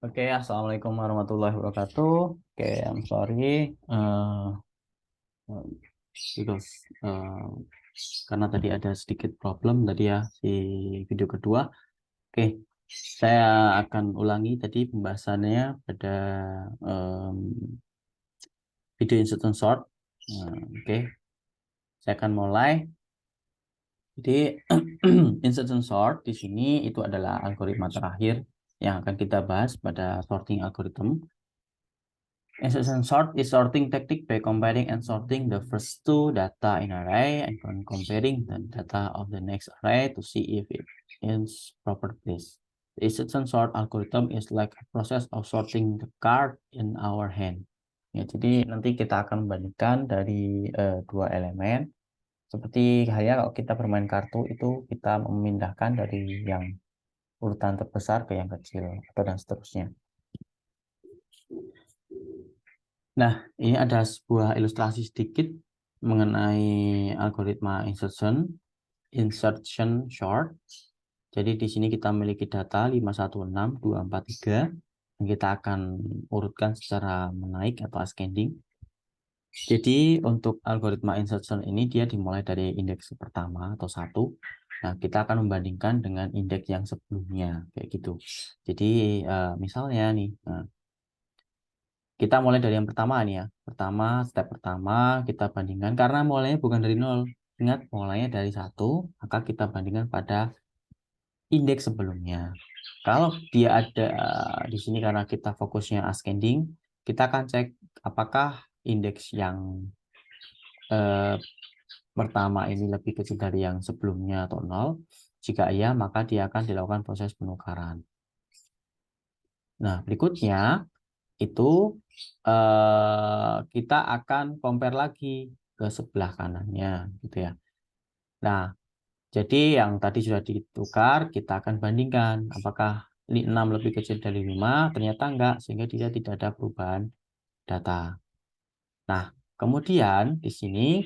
Oke, Assalamualaikum warahmatullahi wabarakatuh. Oke, I'm sorry. Because, karena tadi ada sedikit problem tadi ya di video kedua. Oke, saya akan ulangi tadi pembahasannya pada video insertion sort. Oke, saya akan mulai. Jadi insertion sort di sini itu adalah algoritma terakhir yang akan kita bahas pada sorting algorithm. Insertion sort is sorting technique by comparing and sorting the first two data in array and comparing the data of the next array to see if it is proper place. The insertion sort algorithm is like a process of sorting the card in our hand. Ya, jadi nanti kita akan membandingkan dari dua elemen. Seperti halnya kalau kita bermain kartu itu kita memindahkan dari yang urutan terbesar ke yang kecil atau dan seterusnya. Nah, ini ada sebuah ilustrasi sedikit mengenai algoritma insertion sort. Jadi di sini kita memiliki data 516, 243 yang kita akan urutkan secara menaik atau ascending. Jadi untuk algoritma insertion ini dia dimulai dari indeks pertama atau 1. Nah, kita akan membandingkan dengan indeks yang sebelumnya kayak gitu. Jadi misalnya nih, kita mulai dari yang pertama nih ya. Step pertama kita bandingkan karena mulainya bukan dari 0. Ingat, mulainya dari 1, maka kita bandingkan pada indeks sebelumnya. Kalau dia ada di sini karena kita fokusnya ascending, kita akan cek apakah indeks yang pertama ini lebih kecil dari yang sebelumnya atau 0. Jika iya, maka dia akan dilakukan proses penukaran. Nah, berikutnya itu kita akan compare lagi ke sebelah kanannya gitu ya. Nah, jadi yang tadi sudah ditukar kita akan bandingkan apakah 6 lebih kecil dari 5, ternyata enggak, sehingga dia tidak ada perubahan data. Nah, kemudian di sini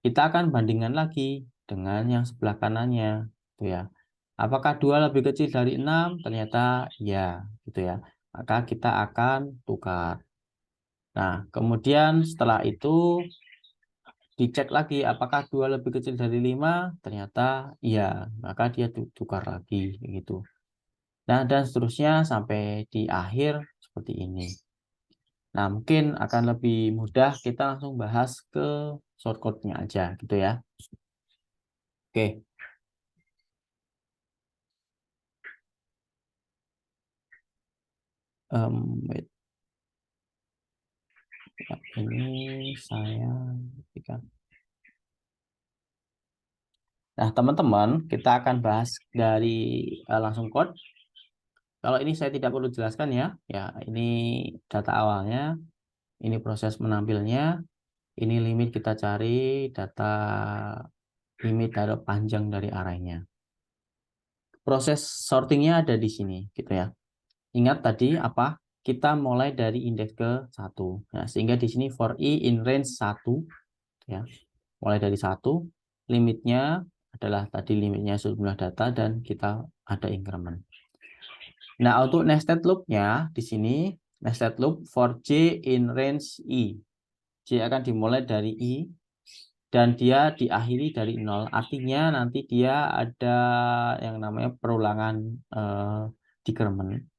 kita akan bandingkan lagi dengan yang sebelah kanannya gitu ya. Apakah 2 lebih kecil dari 6? Ternyata ya, gitu ya. Maka kita akan tukar. Nah, kemudian setelah itu dicek lagi apakah 2 lebih kecil dari 5? Ternyata iya, maka dia tukar lagi gitu. Nah, dan seterusnya sampai di akhir seperti ini. Nah, mungkin akan lebih mudah kita langsung bahas ke shortcut-nya aja gitu ya. Oke. Wait. Ini saya berikan. Nah, teman-teman, kita akan bahas dari langsung code. Kalau ini saya tidak perlu jelaskan ya. Ya, ini data awalnya, ini proses menampilnya, ini limit kita cari data limit data panjang dari arraynya. Proses sortingnya ada di sini, gitu ya. Ingat tadi apa? Kita mulai dari indeks ke 1. Nah, sehingga di sini for i in range 1, ya. Mulai dari 1, limitnya adalah tadi limitnya jumlah data dan kita ada increment. Nah, untuk nested loop-nya di sini nested loop for j in range i. J akan dimulai dari i dan dia diakhiri dari 0. Artinya nanti dia ada yang namanya perulangan decrement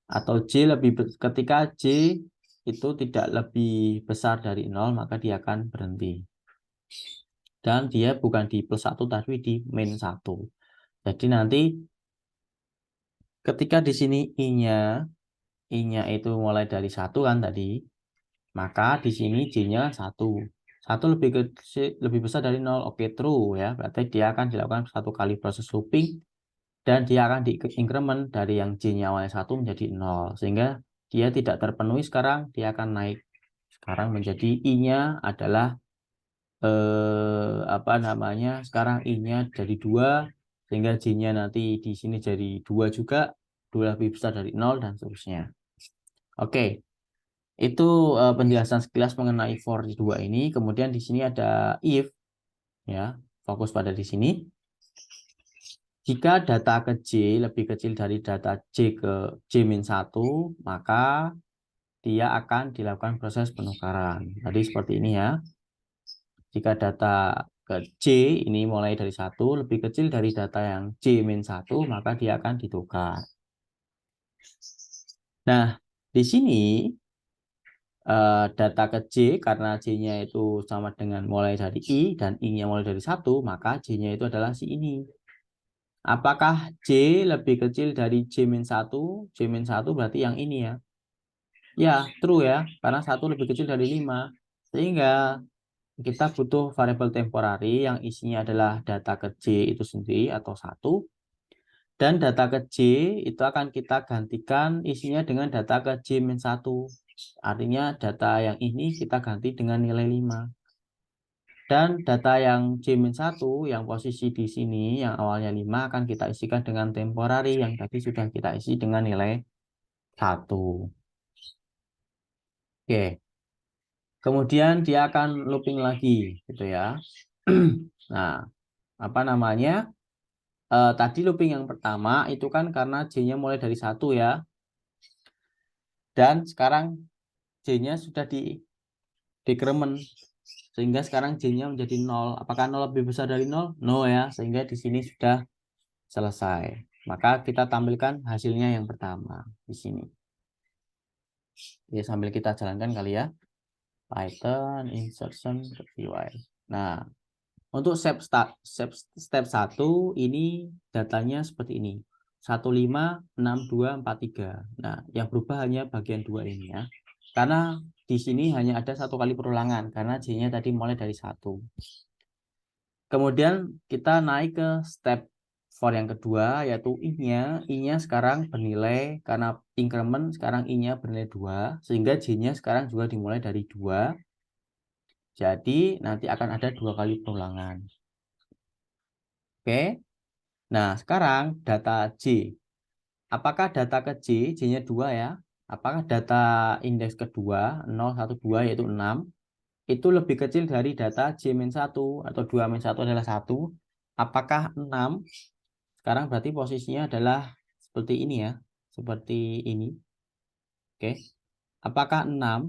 atau j ketika j itu tidak lebih besar dari 0, maka dia akan berhenti. Dan dia bukan di plus 1 tapi di min 1. Jadi nanti ketika di sini i-nya itu mulai dari 1 kan tadi, maka di sini j-nya 1. 1 lebih besar dari 0. Oke, true ya. Berarti dia akan dilakukan 1 kali proses looping dan dia akan di-increment dari yang j-nya awalnya 1 menjadi 0. Sehingga dia tidak terpenuhi sekarang, dia akan naik. Sekarang menjadi i-nya adalah sekarang i-nya jadi 2 sehingga j-nya nanti di sini jadi 2 juga, 2 lebih besar dari 0 dan seterusnya. Oke, itu penjelasan sekilas mengenai for 2 ini. Kemudian di sini ada if, ya, fokus pada di sini. Jika data ke J lebih kecil dari data J ke J-1, maka dia akan dilakukan proses penukaran. Tadi seperti ini ya. Jika data ke J ini mulai dari 1 lebih kecil dari data yang J-1, maka dia akan ditukar. Nah, di sini data ke J karena J-nya itu sama dengan mulai dari I dan I-nya mulai dari 1, maka J-nya itu adalah si ini. Apakah J lebih kecil dari J-1? J-1 berarti yang ini ya. Ya, true ya, karena 1 lebih kecil dari 5. Sehingga kita butuh variabel temporary yang isinya adalah data ke J itu sendiri atau 1. Dan data ke J itu akan kita gantikan isinya dengan data ke J-1. Artinya data yang ini kita ganti dengan nilai 5. Dan data yang J-1 yang posisi di sini yang awalnya 5 akan kita isikan dengan temporary yang tadi sudah kita isi dengan nilai 1. Oke. Kemudian dia akan looping lagi gitu ya. Nah, apa namanya? Tadi looping yang pertama itu kan karena J-nya mulai dari 1 ya. Dan sekarang J-nya sudah di decrement. Sehingga sekarang J-nya menjadi 0. Apakah 0 lebih besar dari 0? No ya. Sehingga di sini sudah selesai. Maka kita tampilkan hasilnya yang pertama di sini. Ya, sambil kita jalankan kali ya. Python insertion py. Nah, untuk step 1 ini datanya seperti ini. 156243. Nah, yang berubah hanya bagian 2 ini ya. Karena di sini hanya ada 1 kali perulangan karena J-nya tadi mulai dari 1. Kemudian kita naik ke step for yang kedua yaitu I-nya sekarang bernilai karena increment sekarang I-nya bernilai 2 sehingga J-nya sekarang juga dimulai dari 2. Jadi nanti akan ada 2 kali perulangan. Oke. Nah, sekarang data J. Apakah data ke J, J-nya 2 ya? Apakah data indeks kedua 0, 1, 2 yaitu 6 itu lebih kecil dari data J-1 atau 2-1 adalah 1? Apakah 6? Sekarang berarti posisinya adalah seperti ini ya. Seperti ini. Oke. Apakah 6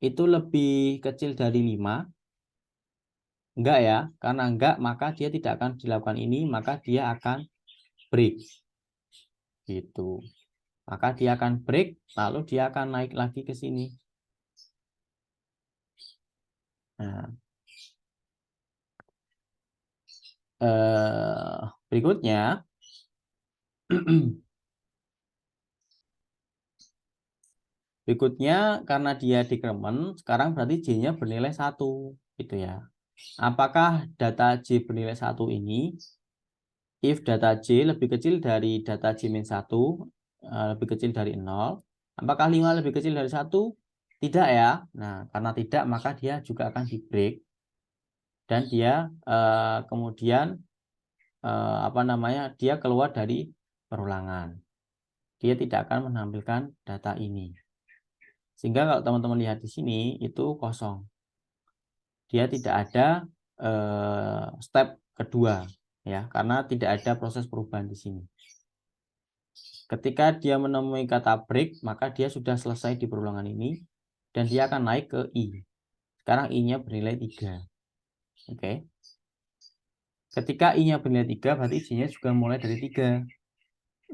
itu lebih kecil dari 5? Enggak ya. Karena enggak maka dia tidak akan dilakukan ini. Maka dia akan break. Gitu. Maka dia akan break. Lalu dia akan naik lagi ke sini. Nah. Berikutnya. Berikutnya karena dia decrement, sekarang berarti J-nya bernilai 1 gitu ya. Apakah data J bernilai 1 ini if data J lebih kecil dari data J-1 lebih kecil dari 0, apakah 5 lebih kecil dari 1? Tidak ya. Nah, karena tidak maka dia juga akan di break dan dia kemudian apa namanya? Dia keluar dari perulangan. Dia tidak akan menampilkan data ini. Sehingga kalau teman-teman lihat di sini itu kosong. Dia tidak ada step kedua ya, karena tidak ada proses perubahan di sini. Ketika dia menemui kata break, maka dia sudah selesai di perulangan ini dan dia akan naik ke I. Sekarang I-nya bernilai 3. Oke. Ketika I-nya bernilai 3, berarti J-nya juga mulai dari 3.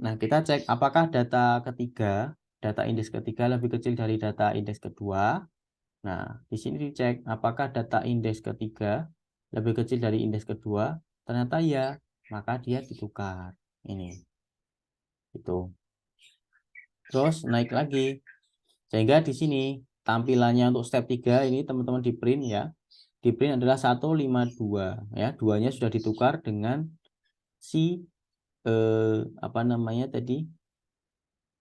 Nah, kita cek apakah data ketiga, data indeks ketiga lebih kecil dari data indeks kedua. Nah, di sini dicek apakah data indeks ketiga lebih kecil dari indeks kedua. Ternyata ya, maka dia ditukar. Ini. Itu. Terus naik lagi. Sehingga di sini tampilannya untuk step 3 ini teman-teman di print ya. Di print adalah 152 ya. Duanya sudah ditukar dengan si apa namanya tadi?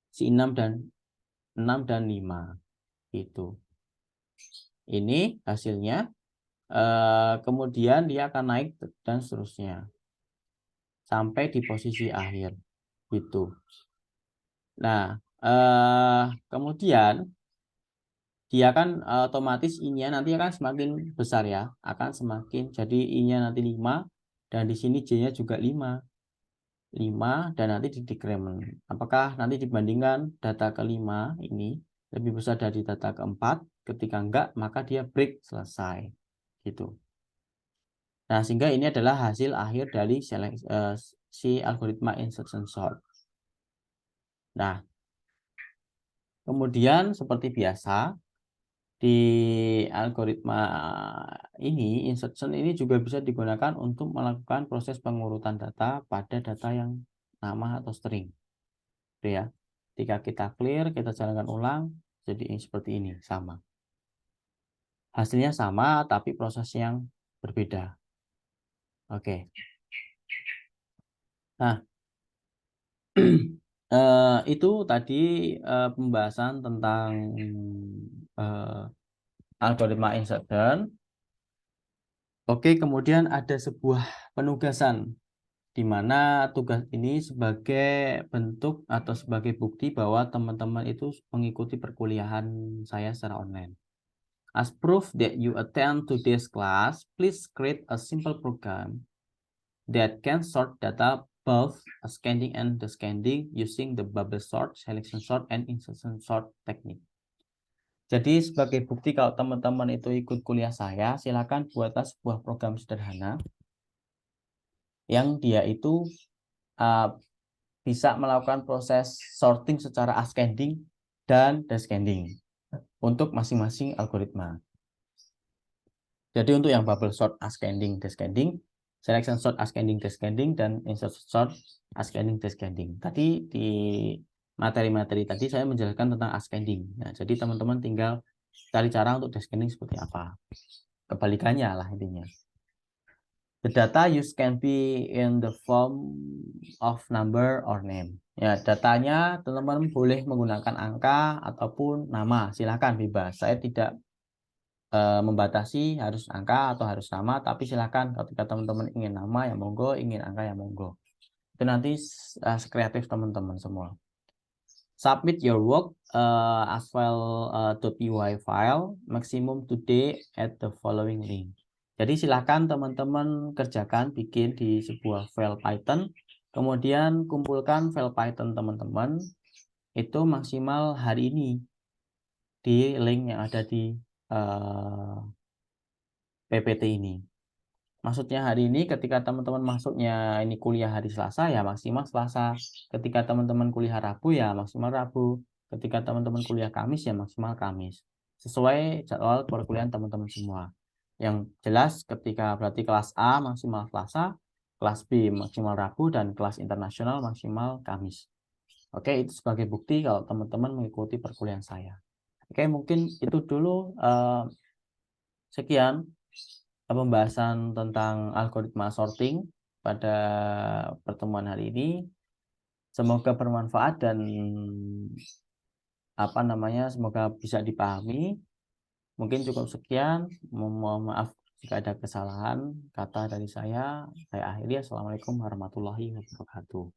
Si 6 dan 5 gitu. Ini hasilnya kemudian dia akan naik dan seterusnya sampai di posisi akhir gitu. Nah, kemudian dia kan otomatis I-nya nanti akan semakin besar ya, akan semakin jadi I-nya nanti 5 dan di sini J-nya juga 5. 5 dan nanti di decrement. Apakah nanti dibandingkan data ke-5 ini lebih besar dari data ke-4? Ketika enggak, maka dia break, selesai. Gitu. Nah, sehingga ini adalah hasil akhir dari si algoritma insertion sort. Nah, kemudian seperti biasa, di algoritma ini, insertion ini juga bisa digunakan untuk melakukan proses pengurutan data pada data yang nama atau string. Gitu ya. Ketika kita clear, kita jalankan ulang, jadi seperti ini, sama. Hasilnya sama, tapi proses yang berbeda. Oke. Nah, itu tadi pembahasan tentang algoritma insertion. Oke, kemudian ada sebuah penugasan di mana tugas ini sebagai bentuk atau sebagai bukti bahwa teman-teman itu mengikuti perkuliahan saya secara online. As proof that you attend today's class, please create a simple program that can sort data both ascending and descending using the bubble sort, selection sort, and insertion sort technique. Jadi sebagai bukti kalau teman-teman itu ikut kuliah saya, silakan buatlah sebuah program sederhana yang dia itu bisa melakukan proses sorting secara ascending dan descending untuk masing-masing algoritma. Jadi untuk yang bubble sort ascending descending, selection sort ascending descending, dan insertion sort ascending descending. Tadi di materi-materi tadi saya menjelaskan tentang ascending. Nah, jadi teman-teman tinggal cari cara untuk descending seperti apa. Kebalikannya lah intinya. The data used can be in the form of number or name. Ya, datanya teman-teman boleh menggunakan angka ataupun nama. Silakan bebas. Saya tidak membatasi harus angka atau harus nama, tapi silakan ketika teman-teman ingin nama ya monggo, ingin angka ya monggo. Itu nanti sekreatif teman-teman semua. Submit your work as well .py file maximum today at the following link. Jadi silakan teman-teman kerjakan bikin di sebuah file Python, kemudian kumpulkan file Python teman-teman itu maksimal hari ini di link yang ada di PPT ini. Maksudnya hari ini ketika teman-teman masuknya ini kuliah hari Selasa ya maksimal Selasa. Ketika teman-teman kuliah Rabu ya maksimal Rabu. Ketika teman-teman kuliah Kamis ya maksimal Kamis. Sesuai jadwal perkuliahan teman-teman semua. Yang jelas ketika berarti kelas A maksimal Selasa, kelas B maksimal Rabu, dan kelas internasional maksimal Kamis. Oke, itu sebagai bukti kalau teman-teman mengikuti perkuliahan saya. Oke, mungkin itu dulu. Sekian pembahasan tentang algoritma sorting pada pertemuan hari ini. Semoga bermanfaat dan semoga bisa dipahami. Mungkin cukup sekian. Mohon maaf jika ada kesalahan kata dari saya. Saya akhiri. Assalamualaikum warahmatullahi wabarakatuh.